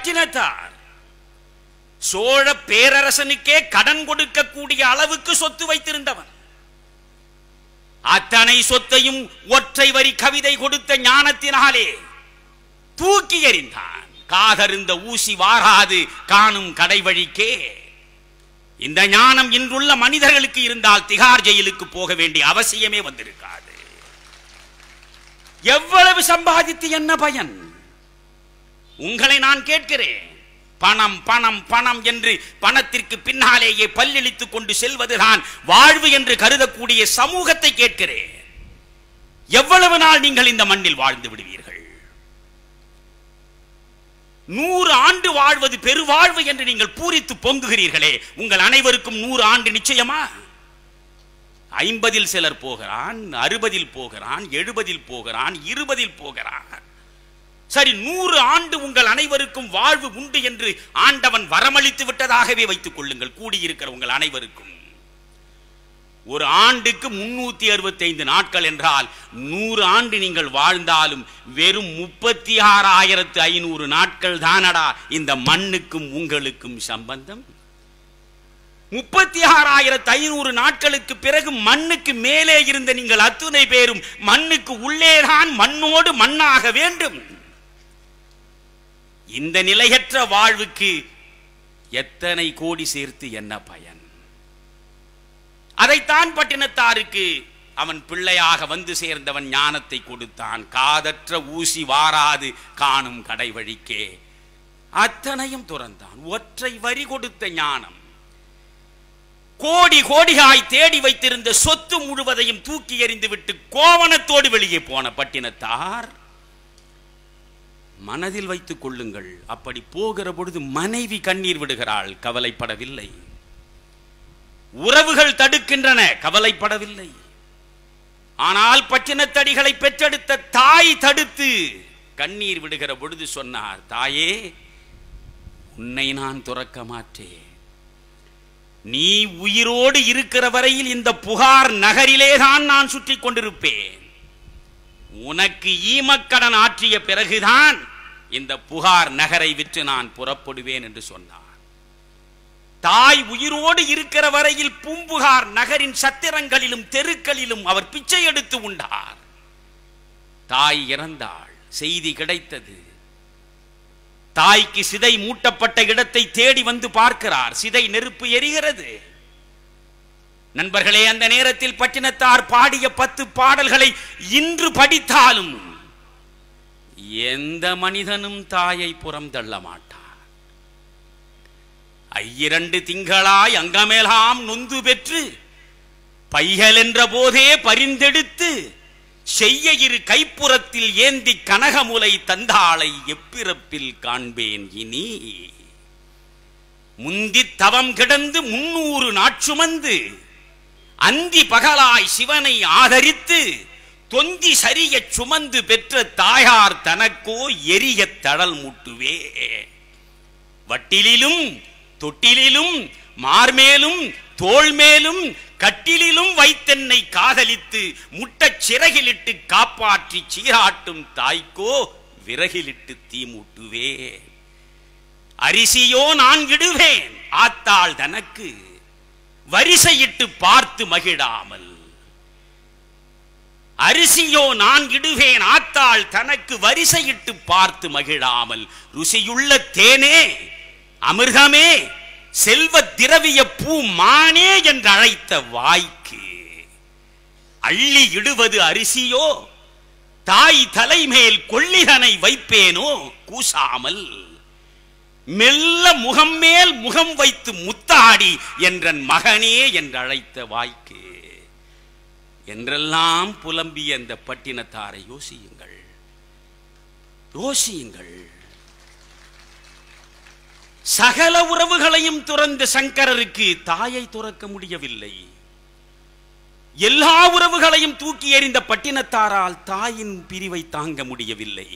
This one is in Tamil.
பட்டினத்தார் சோழ பேரரசனுக்கே கடன் கொடுக்கக்கூடிய அளவுக்கு சொத்து வைத்திருந்தவன். அத்தனை சொத்தையும் ஒற்றை வரி கவிதை கொடுத்த ஞானத்தினாலே தூக்கி எறிந்தான். காதருந்த ஊசி வாராது காணும் கடைவழிக்கே. இந்த ஞானம் இன்றுள்ள மனிதர்களுக்கு இருந்தால் திகார் ஜெயிலுக்கு போக வேண்டிய அவசியமே வந்திருக்காது. எவ்வளவு சம்பாதித்து என்ன பயன்? உங்களை நான் கேட்கிறேன். பணம் பணம் பணம் என்று பணத்திற்கு பின்னாலேயே பல்லிழித்துக் கொண்டு செல்வதுதான் வாழ்வு என்று கருதக்கூடிய சமூகத்தை கேட்கிறேன். எவ்வளவு நாள் நீங்கள் இந்த மண்ணில் வாழ்ந்து விடுவீர்கள்? 100 ஆண்டு வாழ்வது பெருவாழ்வு என்று நீங்கள் பூரித்து பொங்குகிறீர்களே, உங்கள் அனைவருக்கும் 100 ஆண்டு நிச்சயமா? 50 சிலர் போகிறான், 60 போகிறான், 70 போகிறான், 20 போகிறான். சரி, 100 ஆண்டு உங்கள் அனைவருக்கும் வாழ்வு உண்டு என்று ஆண்டவன் வரமளித்து விட்டதாகவே வைத்துக் கொள்ளுங்கள். கூடியிருக்கிற உங்கள் அனைவருக்கும் ஒரு ஆண்டுக்கு 365 நாட்கள் என்றால் 100 ஆண்டு நீங்கள் வாழ்ந்தாலும் வெறும் 36,500 நாட்கள் தானடா இந்த மண்ணுக்கும் உங்களுக்கும் சம்பந்தம். 36,500 நாட்களுக்கு பிறகு மண்ணுக்கு மேலே இருந்த நீங்கள் அத்துணை பேரும் மண்ணுக்கு உள்ளேதான் மண்ணோடு மண்ணாக வேண்டும். இந்த நிலையற்ற வாழ்வுக்கு எத்தனை கோடி சேர்த்து என்ன பயன்? அதைத்தான் பட்டினத்தாருக்கு அவன் பிள்ளையாக வந்து சேர்ந்தவன் ஞானத்தை கொடுத்தான். காதற்ற ஊசி வாராது காணும் கடைவழிக்கே. அத்தனையும் துறந்தான். ஒற்றை வரி கொடுத்த ஞானம். கோடி கோடியாய் தேடி வைத்திருந்த சொத்து முழுவதையும் தூக்கி எறிந்து விட்டு கோவணத்தோடு வெளியே போன பட்டினத்தார். மனதில் வைத்துக் கொள்ளுங்கள், அப்படி போகிற பொழுது மனைவி கண்ணீர் விடுகிறாள், கவலைப்படவில்லை. உறவுகள் தடுக்கின்றன, கவலைப்படவில்லை. ஆனால் பட்டினத்தடிகளை பெற்றெடுத்த தாய் தடுத்து கண்ணீர் விடுகிற பொழுது சொன்னார், தாயே, உன்னை நான் துறக்க மாட்டேன். நீ உயிரோடு இருக்கிற வரையில் இந்த புகார் நகரிலேதான் நான் சுற்றி கொண்டிருப்பேன். உனக்கு ஈமக்கடன் ஆற்றிய பிறகுதான் இந்த புகார் நகரை விட்டு நான் புறப்படுவேன் என்று சொன்னார். தாய் உயிரோடு இருக்கிற வரையில் பூம்புகார் நகரின் சத்திரங்களிலும் தெருக்களிலும் அவர் பிச்சை எடுத்து உண்டார். தாய் இறந்தாள், செய்தி கிடைத்தது. தாய்க்கு சிதை மூட்டப்பட்ட இடத்தை தேடி வந்து பார்க்கிறார். சிதை நெருப்பு எரிகிறது. நண்பர்களே, அந்த நேரத்தில் பட்டினத்தார் பாடிய 10 பாடல்களை இன்று படித்தாலும் எந்த மனிதனும் தாயை புறம் தள்ள மாட்டார். 2 திங்களாய் அங்கமேலாம் நொந்து பெற்று பையல் என்ற போதே பரிந்தெடுத்து செய்ய இரு கைப்புறத்தில் ஏந்தி கனகமுலை தந்தாளை எப்பிறப்பில் காண்பேன் இனி. முந்தி தவம் கிடந்து 300 நாட்சுமந்து அந்தி பகலாய் சிவனை ஆதரித்து தொந்தி சரிய சுமந்து பெற்ற தாயார் தனக்கோ எரிய தடல் மூட்டுவே. வட்டிலிலும் தொட்டிலும் மார்மேலும் தோள் மேலும் கட்டிலும் வைத்தென்னை காதலித்து முட்டச் சிறகிலிட்டு காப்பாற்றி சீராட்டும் தாய்க்கோ விறகிலிட்டு தீமூட்டுவே. அரிசியோ நான் இடுவேன் ஆத்தாள் தனக்கு வரிசையிட்டு பார்த்து மகிழாமல். அரிசியோ நான் இடுவேன் ஆத்தாள் தனக்கு வரிசையிட்டு பார்த்து மகிழாமல். ருசியுள்ள தேனே அமிர்தமே செல்வ திரவிய பூ மானே என்று அழைத்த வாய்க்கு அள்ளி இடுவது அரிசியோ தாய் தலைமேல் கொள்ளிதனை வைப்பேனோ கூசாமல். மெல்ல முகம் மேல் முகம் வைத்து முத்தாடி என்றன் மகனே என்று அழைத்த வாய்க்கு என்றெல்லாம் புலம்பிய அந்த பட்டினத்தாரை யோசியுங்கள், யோசியுங்கள். சகல உறவுகளையும் துறந்த சங்கரருக்கு தாயை துறக்க முடியவில்லை. எல்லா உறவுகளையும் தூக்கி எறிந்த பட்டினத்தாரால் தாயின் பிரிவை தாங்க முடியவில்லை.